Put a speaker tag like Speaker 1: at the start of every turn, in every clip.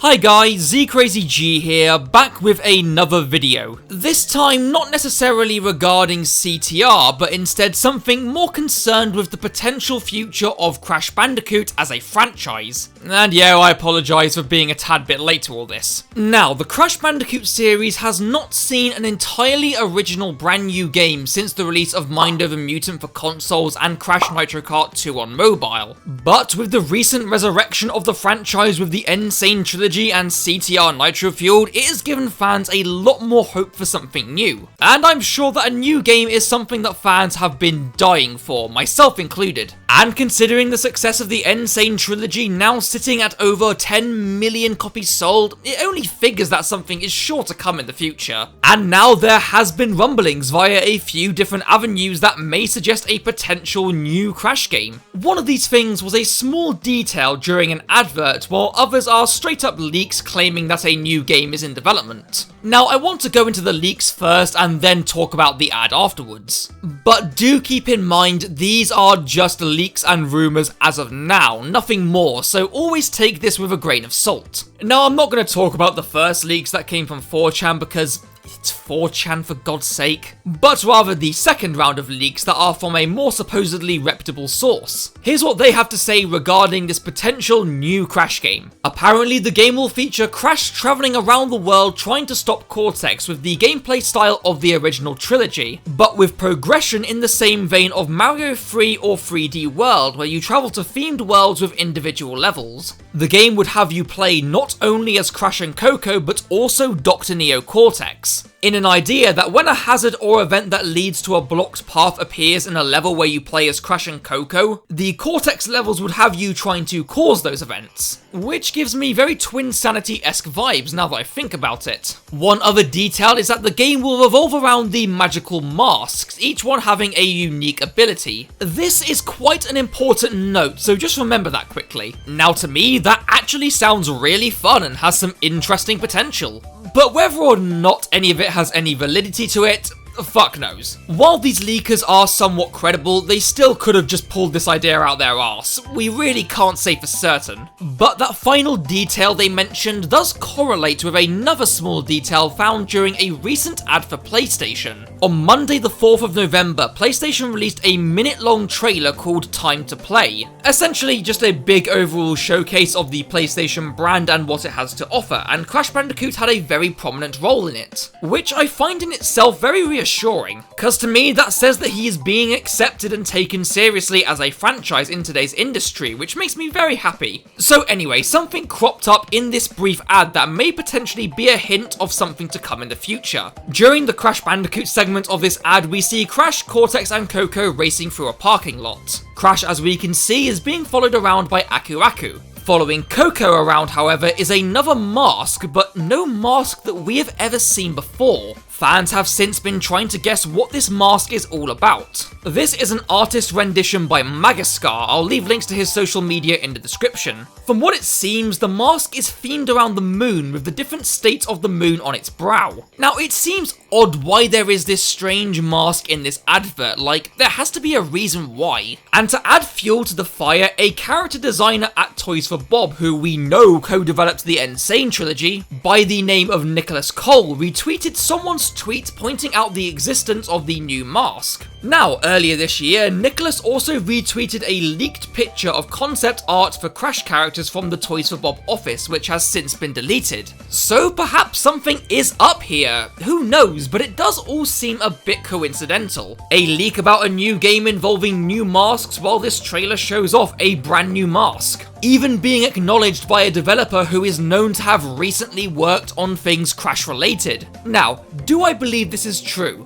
Speaker 1: Hi guys, ZCrazyG here, back with another video. This time not necessarily regarding CTR, but instead something more concerned with the potential future of Crash Bandicoot as a franchise. And yeah, I apologise for being a tad bit late to all this. Now, the Crash Bandicoot series has not seen an entirely original brand new game since the release of Mind Over Mutant for consoles and Crash Nitro Kart 2 on mobile. But with the recent resurrection of the franchise with the Insane Trilogy and CTR Nitro Fueled, it has given fans a lot more hope for something new. And I'm sure that a new game is something that fans have been dying for, myself included. And considering the success of the Insane Trilogy now sitting at over 10 million copies sold, it only figures that something is sure to come in the future. And now there has been rumblings via a few different avenues that may suggest a potential new Crash game. One of these things was a small detail during an advert, while others are straight up leaks claiming that a new game is in development. Now, I want to go into the leaks first and then talk about the ad afterwards. But do keep in mind, these are just leaks and rumours as of now, nothing more, so always take this with a grain of salt. Now, I'm not going to talk about the first leaks that came from 4chan because it's 4chan for God's sake, but rather the second round of leaks that are from a more supposedly reputable source. Here's what they have to say regarding this potential new Crash game. Apparently the game will feature Crash travelling around the world trying to stop Cortex with the gameplay style of the original trilogy, but with progression in the same vein of Mario 3 or 3D World, where you travel to themed worlds with individual levels. The game would have you play not only as Crash and Coco, but also Dr. Neo Cortex, in an idea that when a hazard or event that leads to a blocked path appears in a level where you play as Crash and Coco, the Cortex levels would have you trying to cause those events, which gives me very Twin Sanity-esque vibes now that I think about it. One other detail is that the game will revolve around the magical masks, each one having a unique ability. This is quite an important note, so just remember that quickly. Now to me, that actually sounds really fun and has some interesting potential. But whether or not any of it has any validity to it, fuck knows. While these leakers are somewhat credible, they still could have just pulled this idea out their arse. We really can't say for certain. But that final detail they mentioned does correlate with another small detail found during a recent ad for PlayStation. On Monday the 4th of November, PlayStation released a minute-long trailer called Time to Play. Essentially just a big overall showcase of the PlayStation brand and what it has to offer, and Crash Bandicoot had a very prominent role in it, which I find in itself very reassuring, cause to me that says that he is being accepted and taken seriously as a franchise in today's industry, which makes me very happy. So anyway, something cropped up in this brief ad that may potentially be a hint of something to come in the future. During the Crash Bandicoot segment of this ad, we see Crash, Cortex and Coco racing through a parking lot. Crash, as we can see, is being followed around by Aku Aku. Following Coco around, however, is another mask, but no mask that we have ever seen before. Fans have since been trying to guess what this mask is all about. This is an artist rendition by Magaska. I'll leave links to his social media in the description. From what it seems, the mask is themed around the moon with the different states of the moon on its brow. Now, it seems odd why there is this strange mask in this advert, like there has to be a reason why. And to add fuel to the fire, a character designer at Toys for Bob, who we know co-developed the Insane Trilogy, by the name of Nicholas Cole, retweeted someone's tweet pointing out the existence of the new mask. Now, earlier this year, Nicholas also retweeted a leaked picture of concept art for Crash characters from the Toys for Bob office, which has since been deleted. So perhaps something is up here. Who knows, but it does all seem a bit coincidental. A leak about a new game involving new masks while this trailer shows off a brand new mask, even being acknowledged by a developer who is known to have recently worked on things Crash related. Now, do I believe this is true?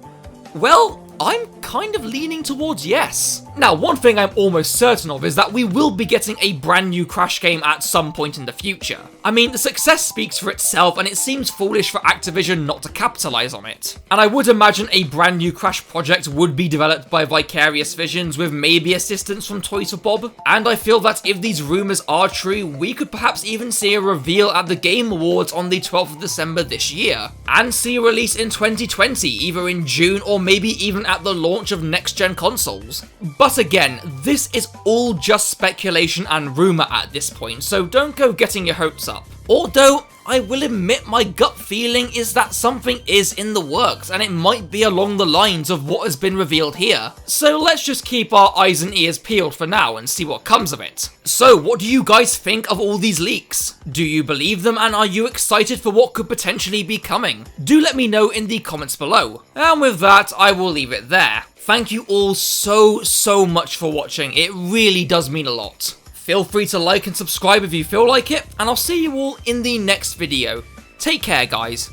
Speaker 1: Well, I'm kind of leaning towards yes. Now, one thing I'm almost certain of is that we will be getting a brand new Crash game at some point in the future. I mean, the success speaks for itself, and it seems foolish for Activision not to capitalize on it. And I would imagine a brand new Crash project would be developed by Vicarious Visions with maybe assistance from Toys for Bob. And I feel that if these rumors are true, we could perhaps even see a reveal at the Game Awards on the 12th of December this year, and see a release in 2020, either in June or maybe even at the launch of next-gen consoles. But again, this is all just speculation and rumour at this point, so don't go getting your hopes up. Although, I will admit my gut feeling is that something is in the works, and it might be along the lines of what has been revealed here. So let's just keep our eyes and ears peeled for now and see what comes of it. So what do you guys think of all these leaks? Do you believe them, and are you excited for what could potentially be coming? Do let me know in the comments below. And with that, I will leave it there. Thank you all so much for watching, it really does mean a lot. Feel free to like and subscribe if you feel like it, and I'll see you all in the next video. Take care, guys.